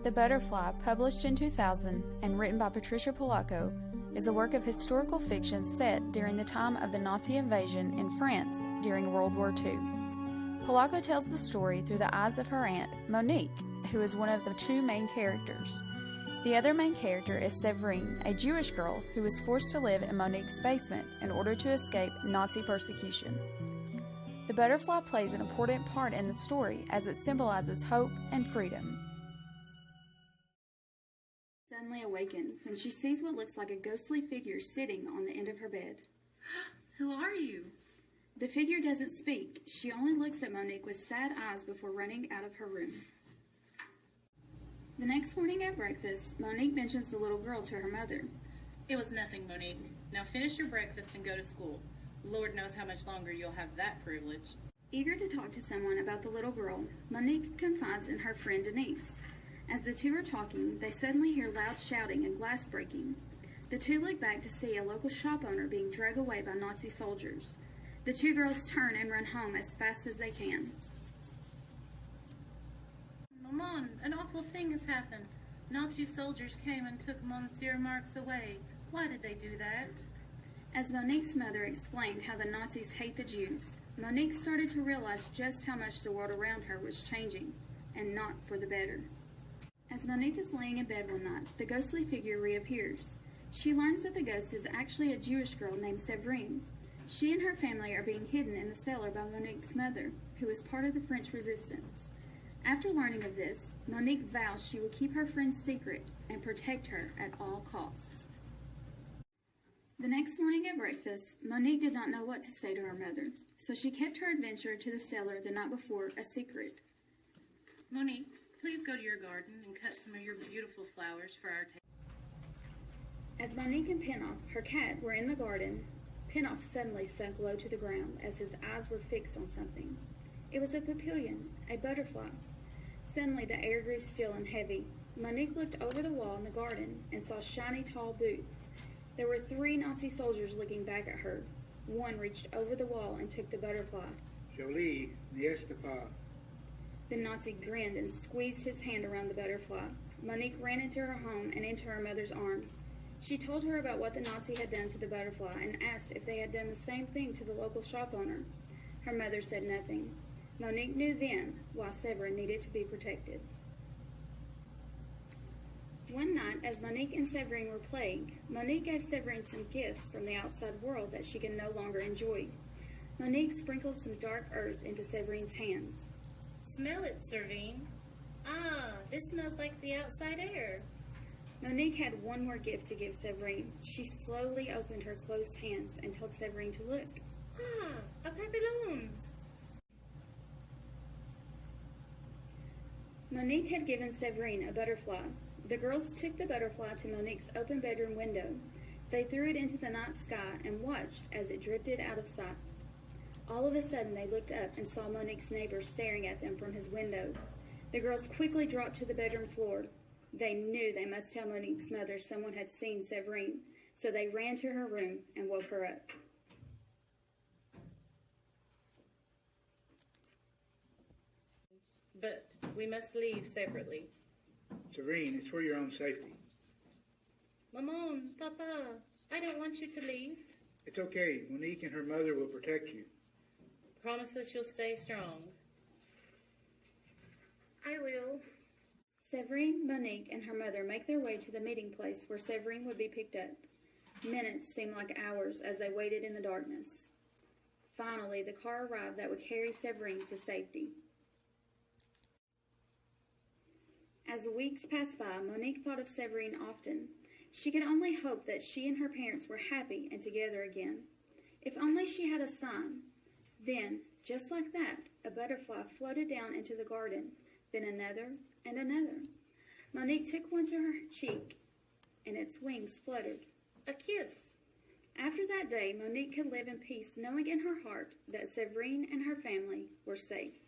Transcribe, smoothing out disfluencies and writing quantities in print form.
The Butterfly, published in 2000 and written by Patricia Polacco, is a work of historical fiction set during the time of the Nazi invasion in France during World War II. Polacco tells the story through the eyes of her aunt, Monique, who is one of the two main characters. The other main character is Séverine, a Jewish girl who was forced to live in Monique's basement in order to escape Nazi persecution. The butterfly plays an important part in the story as it symbolizes hope and freedom. Suddenly awakens when she sees what looks like a ghostly figure sitting on the end of her bed. Who are you? The figure doesn't speak. She only looks at Monique with sad eyes before running out of her room. The next morning at breakfast, Monique mentions the little girl to her mother. It was nothing, Monique. Now finish your breakfast and go to school. Lord knows how much longer you'll have that privilege. Eager to talk to someone about the little girl, Monique confides in her friend Denise. As the two are talking, they suddenly hear loud shouting and glass breaking. The two look back to see a local shop owner being dragged away by Nazi soldiers. The two girls turn and run home as fast as they can. Maman, an awful thing has happened. Nazi soldiers came and took Monsieur Marx away. Why did they do that? As Monique's mother explained how the Nazis hate the Jews, Monique started to realize just how much the world around her was changing, and not for the better. As Monique is laying in bed one night, the ghostly figure reappears. She learns that the ghost is actually a Jewish girl named Séverine. She and her family are being hidden in the cellar by Monique's mother, who is part of the French resistance. After learning of this, Monique vows she will keep her friend's secret and protect her at all costs. The next morning at breakfast, Monique did not know what to say to her mother, so she kept her adventure to the cellar the night before a secret. Monique, please go to your garden and cut some of your beautiful flowers for our table. As Monique and Penoff, her cat, were in the garden, Penoff suddenly sunk low to the ground as his eyes were fixed on something. It was a papillion, a butterfly. Suddenly the air grew still and heavy. Monique looked over the wall in the garden and saw shiny tall boots. There were 3 Nazi soldiers looking back at her. One reached over the wall and took the butterfly. Jolie, n'est-ce pas? The Nazi grinned and squeezed his hand around the butterfly. Monique ran into her home and into her mother's arms. She told her about what the Nazi had done to the butterfly and asked if they had done the same thing to the local shop owner. Her mother said nothing. Monique knew then why Séverine needed to be protected. One night, as Monique and Séverine were playing, Monique gave Séverine some gifts from the outside world that she could no longer enjoy. Monique sprinkled some dark earth into Séverine's hands. Smell it, Séverine. Ah, this smells like the outside air. Monique had one more gift to give Séverine. She slowly opened her closed hands and told Séverine to look. Ah, a papillon. Monique had given Séverine a butterfly. The girls took the butterfly to Monique's open bedroom window. They threw it into the night sky and watched as it drifted out of sight. All of a sudden, they looked up and saw Monique's neighbor staring at them from his window. The girls quickly dropped to the bedroom floor. They knew they must tell Monique's mother someone had seen Séverine, so they ran to her room and woke her up. But we must leave separately. Séverine, it's for your own safety. Maman, Papa, I don't want you to leave. It's okay. Monique and her mother will protect you. Promise us you'll stay strong. I will. Séverine, Monique, and her mother make their way to the meeting place where Séverine would be picked up. Minutes seemed like hours as they waited in the darkness. Finally, the car arrived that would carry Séverine to safety. As the weeks passed by, Monique thought of Séverine often. She could only hope that she and her parents were happy and together again. If only she had a sign. Then, just like that, a butterfly floated down into the garden, then another and another. Monique took one to her cheek, and its wings fluttered. A kiss. After that day, Monique could live in peace, knowing in her heart that Séverine and her family were safe.